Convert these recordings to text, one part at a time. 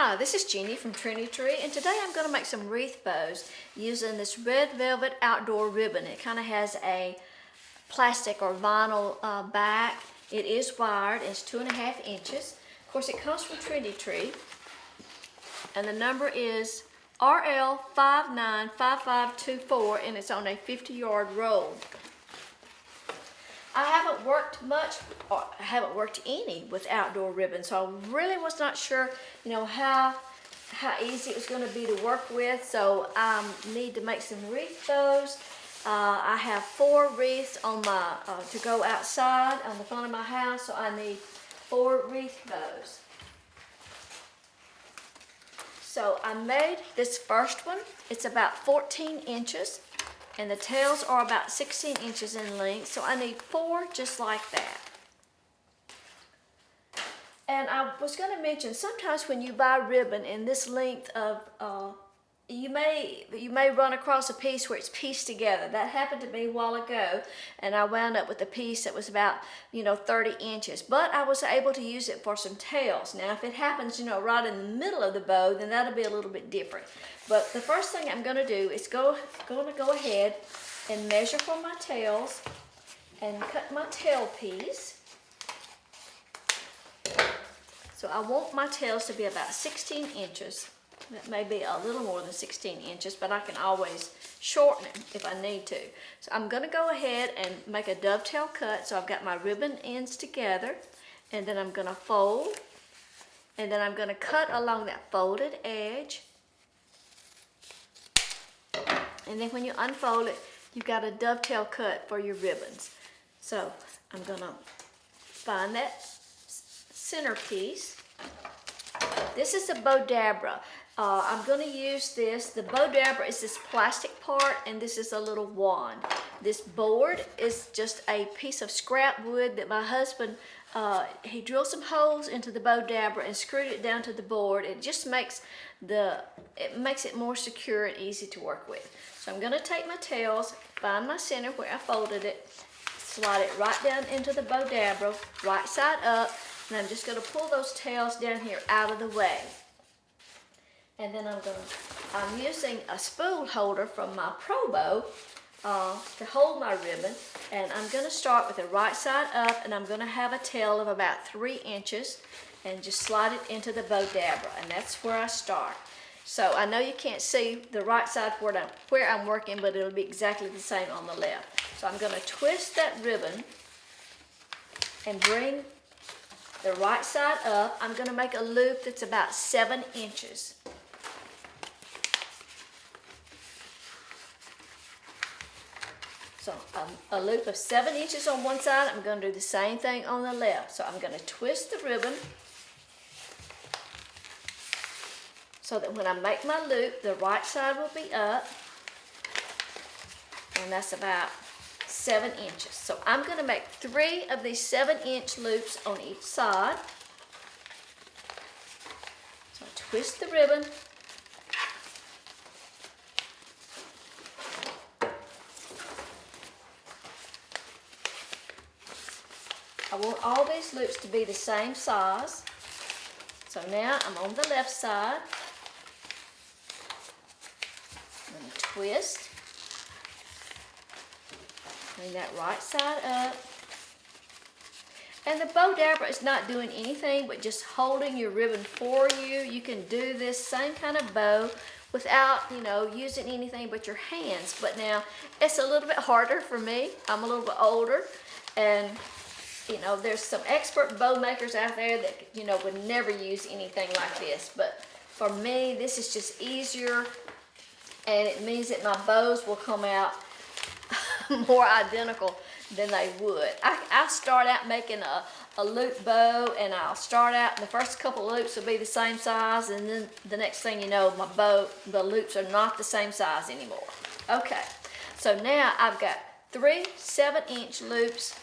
Hi, this is Jeannie from Trendy and today I'm going to make some wreath bows using this red velvet outdoor ribbon. It kind of has a plastic or vinyl back. It is wired. It's 2.5 inches. Of course, it comes from Trendy and the number is RL595524 and it's on a 50-yard roll. I haven't worked much, or I haven't worked any with outdoor ribbon, so I really was not sure, how easy it was going to be to work with. So I need to make some wreath bows. I have 4 wreaths on my to go outside on the front of my house, so I need 4 wreath bows. So I made this first one. It's about 14 inches. And the tails are about 16 inches in length, so I need 4 just like that. And I was going to mention, sometimes when you buy ribbon in this length of, you may run across a piece where it's pieced together. That happened to me a while ago, and I wound up with a piece that was about, 30 inches. But I was able to use it for some tails. Now, if it happens, right in the middle of the bow, then that'll be a little bit different. But the first thing I'm going to do is go ahead and measure for my tails and cut my tail piece. So I want my tails to be about 16 inches. That may be a little more than 16 inches, but I can always shorten it if I need to. So I'm going to go ahead and make a dovetail cut. So I've got my ribbon ends together, and then I'm going to fold, and then I'm going to cut along that folded edge. And then when you unfold it, you've got a dovetail cut for your ribbons. So I'm going to find that center piece. This is a Bowdabra. I'm going to use this. The Bowdabra is this plastic part, and this is a little wand. This board is just a piece of scrap wood that my husband, he drilled some holes into the Bowdabra and screwed it down to the board. It just makes it more secure and easy to work with. So I'm going to take my tails, find my center where I folded it, slide it right down into the Bowdabra, right side up, and I'm just going to pull those tails down here out of the way. And then I'm using a spool holder from my Pro Bow to hold my ribbon, and I'm going to start with the right side up, and I'm going to have a tail of about 3 inches and just slide it into the Bowdabra, and that's where I start. So I know you can't see the right side where I'm working, but it'll be exactly the same on the left. So I'm going to twist that ribbon and bring the right side up. I'm going to make a loop that's about 7 inches. So a loop of 7 inches on one side. I'm going to do the same thing on the left. So I'm going to twist the ribbon so that when I make my loop, the right side will be up, and that's about 7 inches. So I'm going to make 3 of these 7-inch loops on each side. So I twist the ribbon. I want all these loops to be the same size. So now I'm on the left side. I'm going to twist. Bring that right side up. And the Bowdabra is not doing anything but just holding your ribbon for you. You can do this same kind of bow without, using anything but your hands. But now it's a little bit harder for me. I'm a little bit older, and there's some expert bow makers out there that, would never use anything like this. But for me, this is just easier, and it means that my bows will come out more identical than they would. I start out making a loop bow, and I'll start out, and the first couple loops will be the same size, and then the next thing you know, the loops are not the same size anymore. Okay, so now I've got 3 7-inch loops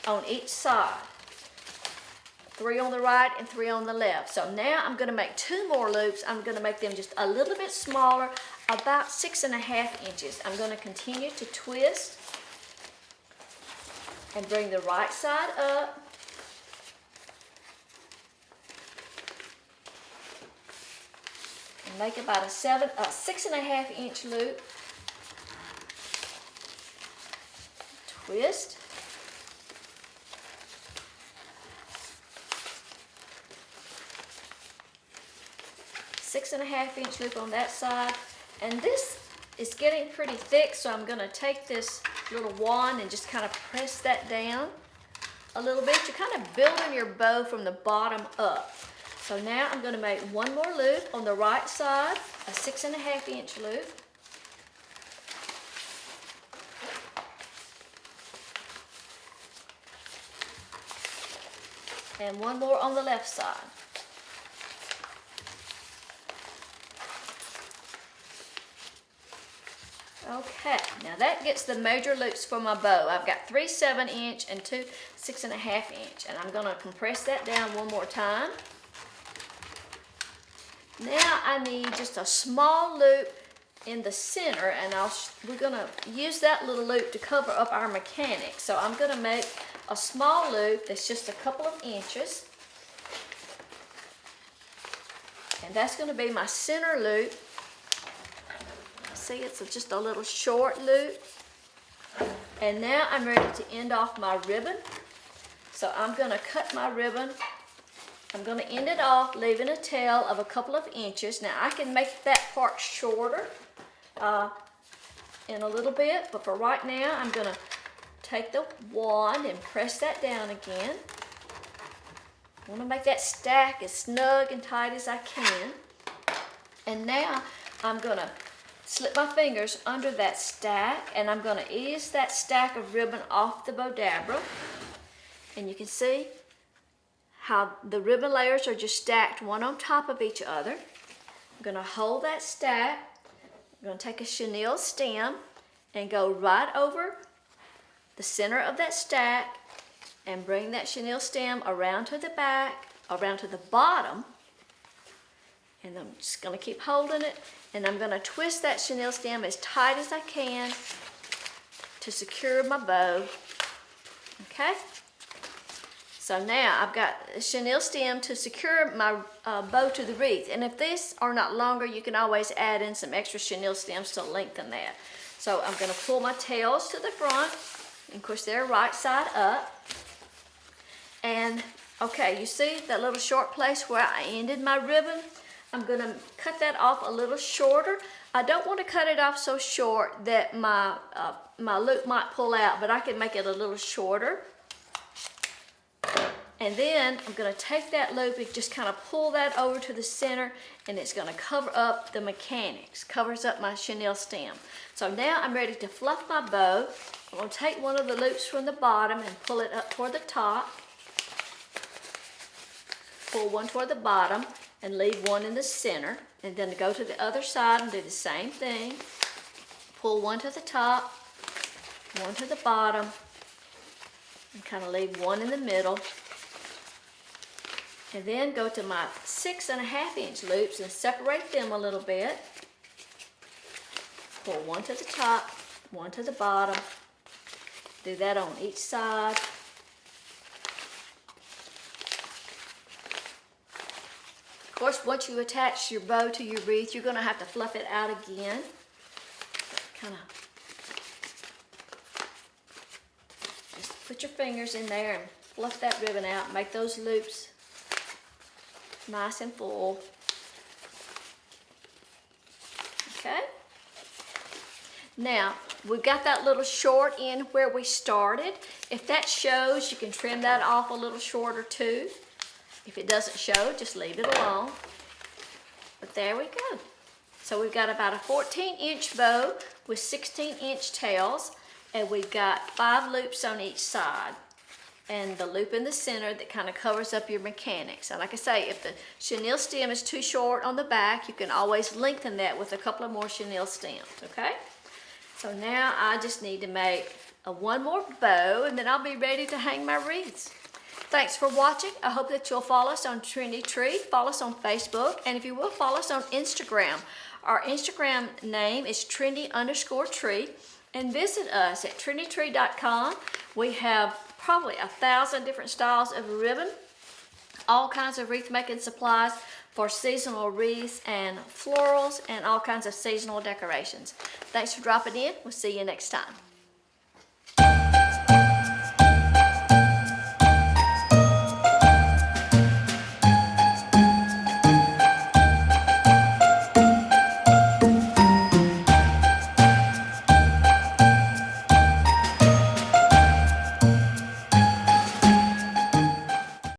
on each side. 3 on the right and 3 on the left. So now I'm going to make 2 more loops. I'm going to make them just a little bit smaller, about 6.5 inches. I'm going to continue to twist and bring the right side up. make about a 6.5 inch loop. Twist. Six and a half inch loop on that side. And this is getting pretty thick, so I'm gonna take this little wand and just kind of press that down a little bit. You're kind of building your bow from the bottom up. So now I'm gonna make one more loop on the right side, a 6.5 inch loop. And one more on the left side. Okay, now that gets the major loops for my bow. I've got 3 7-inch and 2 6.5 inch, and I'm gonna compress that down one more time. Now I need just a small loop in the center, and we're gonna use that little loop to cover up our mechanics. So I'm gonna make a small loop that's just a couple of inches, and that's gonna be my center loop. See, it's just a little short loop. And now I'm ready to end off my ribbon. So I'm gonna cut my ribbon. I'm gonna end it off, leaving a tail of a couple of inches. Now I can make that part shorter in a little bit, but for right now, I'm gonna take the wand and press that down again. I wanna make that stack as snug and tight as I can. And now I'm gonna slip my fingers under that stack, and I'm gonna ease that stack of ribbon off the Bowdabra. And you can see how the ribbon layers are just stacked one on top of each other. I'm gonna hold that stack. I'm gonna take a chenille stem and go right over the center of that stack and bring that chenille stem around to the back, around to the bottom. And I'm just gonna keep holding it, and I'm gonna twist that chenille stem as tight as I can to secure my bow. Okay? So now I've got a chenille stem to secure my bow to the wreath. And if these are not longer, you can always add in some extra chenille stems to lengthen that. So I'm gonna pull my tails to the front, and of course they're right side up. And okay, you see that little short place where I ended my ribbon? I'm gonna cut that off a little shorter. I don't want to cut it off so short that my loop might pull out, but I can make it a little shorter. And then I'm gonna take that loop and just kind of pull that over to the center, and it's gonna cover up the mechanics, covers up my chenille stem. So now I'm ready to fluff my bow. I'm gonna take one of the loops from the bottom and pull it up toward the top. Pull one toward the bottom and leave one in the center, and then go to the other side and do the same thing. Pull one to the top, one to the bottom, and kind of leave one in the middle. And then go to my 6.5 inch loops and separate them a little bit. Pull one to the top, one to the bottom. Do that on each side. Of course, once you attach your bow to your wreath, you're gonna have to fluff it out again. Kind of just put your fingers in there and fluff that ribbon out. Make those loops nice and full. Okay. Now, we've got that little short end where we started. If that shows, you can trim that off a little shorter too. If it doesn't show, just leave it alone. But there we go. So we've got about a 14-inch bow with 16-inch tails, and we've got 5 loops on each side, and the loop in the center that kind of covers up your mechanics. And like I say, if the chenille stem is too short on the back, you can always lengthen that with a couple of more chenille stems, okay? So now I just need to make one more bow, and then I'll be ready to hang my wreaths. Thanks for watching. I hope that you'll follow us on Trendy, follow us on Facebook, and if you will, follow us on Instagram. Our Instagram name is Trendy_tree, and visit us at trendytree.com. We have probably 1,000 different styles of ribbon, all kinds of wreath making supplies for seasonal wreaths and florals and all kinds of seasonal decorations. Thanks for dropping in. We'll see you next time.